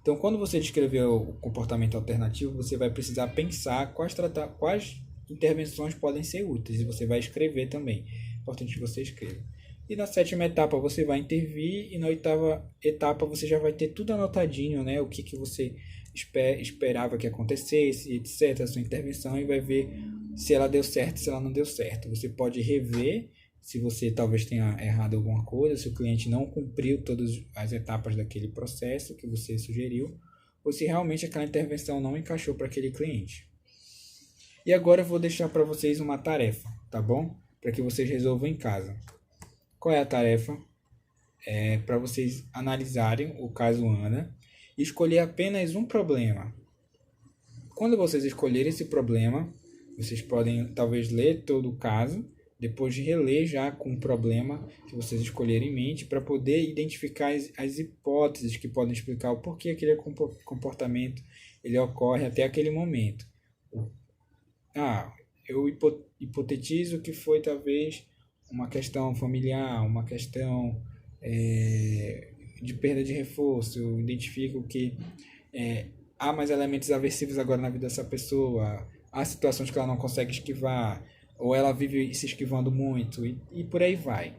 Então, quando você descrever o comportamento alternativo, você vai precisar pensar quais intervenções podem ser úteis, e você vai escrever também. É importante que você escreva. E na sétima etapa você vai intervir, e na oitava etapa você já vai ter tudo anotadinho, né? O que você esperava que acontecesse, etc. A sua intervenção, e vai ver se ela deu certo, se ela não deu certo. Você pode rever se você talvez tenha errado alguma coisa, se o cliente não cumpriu todas as etapas daquele processo que você sugeriu, ou se realmente aquela intervenção não encaixou para aquele cliente. E agora eu vou deixar para vocês uma tarefa, tá bom? Para que vocês resolvam em casa. Qual é a tarefa? É para vocês analisarem o caso Ana e escolher apenas um problema. Quando vocês escolherem esse problema, vocês podem talvez ler todo o caso, depois de reler já com o problema que vocês escolherem em mente, para poder identificar as hipóteses que podem explicar o porquê aquele comportamento ele ocorre até aquele momento. Eu hipotetizo que foi talvez uma questão familiar, uma questão de perda de reforço. Eu identifico que há mais elementos aversivos agora na vida dessa pessoa, há situações que ela não consegue esquivar, ou ela vive se esquivando muito, e por aí vai,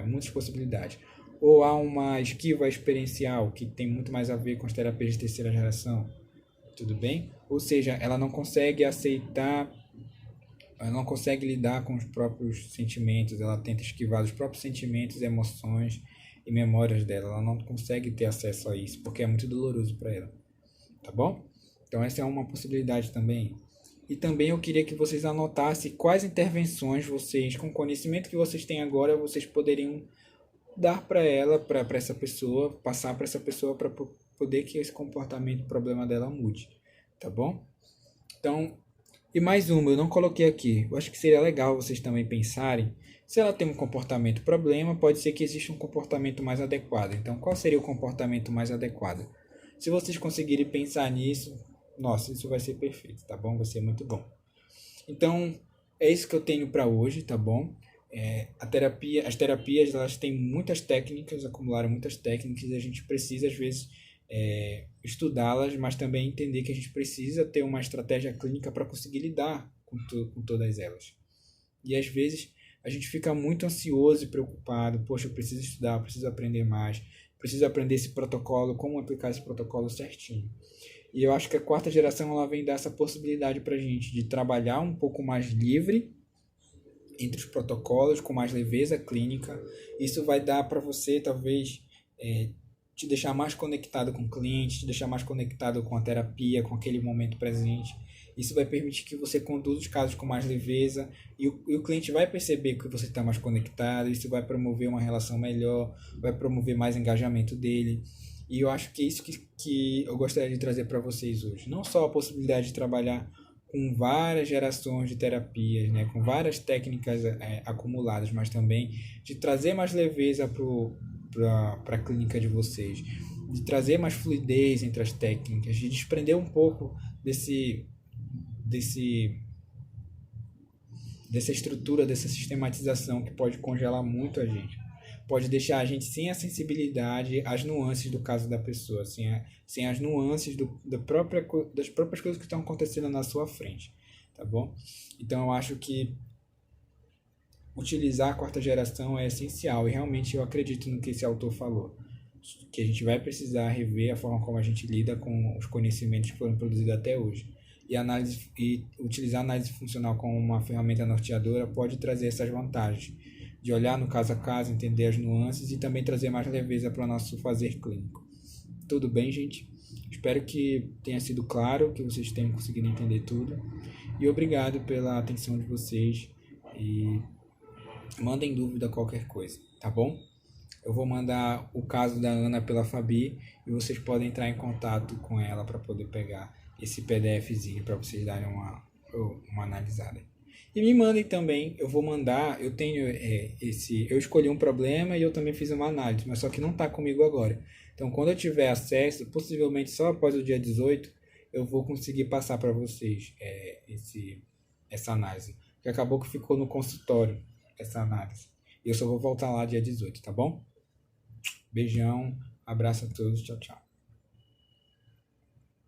muitas possibilidades. Ou há uma esquiva experiencial, que tem muito mais a ver com as terapias de terceira geração, tudo bem? Ou seja, ela não consegue aceitar, ela não consegue lidar com os próprios sentimentos, ela tenta esquivar os próprios sentimentos, emoções e memórias dela, ela não consegue ter acesso a isso, porque é muito doloroso para ela, tá bom? Então essa é uma possibilidade também. E também eu queria que vocês anotassem quais intervenções vocês, com o conhecimento que vocês têm agora, vocês poderiam dar para ela, para essa pessoa, passar para essa pessoa para poder que esse comportamento, o problema dela mude, tá bom? Então, e mais uma, eu não coloquei aqui, eu acho que seria legal vocês também pensarem, se ela tem um comportamento problema, pode ser que exista um comportamento mais adequado. Então, qual seria o comportamento mais adequado? Se vocês conseguirem pensar nisso, nossa, isso vai ser perfeito, tá bom? Vai ser muito bom. Então, é isso que eu tenho para hoje, tá bom? As terapias, elas têm muitas técnicas, acumularam muitas técnicas, e a gente precisa, às vezes, estudá-las, mas também entender que a gente precisa ter uma estratégia clínica para conseguir lidar com todas elas. E, às vezes, a gente fica muito ansioso e preocupado, poxa, eu preciso estudar, eu preciso aprender mais, preciso aprender esse protocolo, como aplicar esse protocolo certinho. E eu acho que a quarta geração ela vem dar essa possibilidade para a gente de trabalhar um pouco mais livre entre os protocolos, com mais leveza clínica. Isso vai dar para você, talvez, te deixar mais conectado com o cliente, te deixar mais conectado com a terapia, com aquele momento presente. Isso vai permitir que você conduza os casos com mais leveza e o cliente vai perceber que você está mais conectado. Isso vai promover uma relação melhor, vai promover mais engajamento dele. E eu acho que é isso que eu gostaria de trazer para vocês hoje. Não só a possibilidade de trabalhar com várias gerações de terapias, né, com várias técnicas acumuladas, mas também de trazer mais leveza para a clínica de vocês, de trazer mais fluidez entre as técnicas, de desprender um pouco dessa estrutura, dessa sistematização que pode congelar muito a gente. Pode deixar a gente sem a sensibilidade às nuances do caso da pessoa, sem as nuances das próprias coisas que estão acontecendo na sua frente, tá bom? Então eu acho que utilizar a quarta geração é essencial e realmente eu acredito no que esse autor falou, que a gente vai precisar rever a forma como a gente lida com os conhecimentos que foram produzidos até hoje. E utilizar a análise funcional como uma ferramenta norteadora pode trazer essas vantagens de olhar no caso a caso, entender as nuances e também trazer mais leveza para o nosso fazer clínico. Tudo bem, gente? Espero que tenha sido claro, que vocês tenham conseguido entender tudo. E obrigado pela atenção de vocês. E mandem dúvida qualquer coisa, tá bom? Eu vou mandar o caso da Ana pela Fabi e vocês podem entrar em contato com ela para poder pegar esse PDFzinho para vocês darem uma analisada. E me mandem também, eu vou mandar, eu tenho eu escolhi um problema e eu também fiz uma análise, mas só que não está comigo agora. Então, quando eu tiver acesso, possivelmente só após o dia 18, eu vou conseguir passar para vocês essa análise. Que acabou que ficou no consultório, essa análise. E eu só vou voltar lá dia 18, tá bom? Beijão, abraço a todos, tchau, tchau.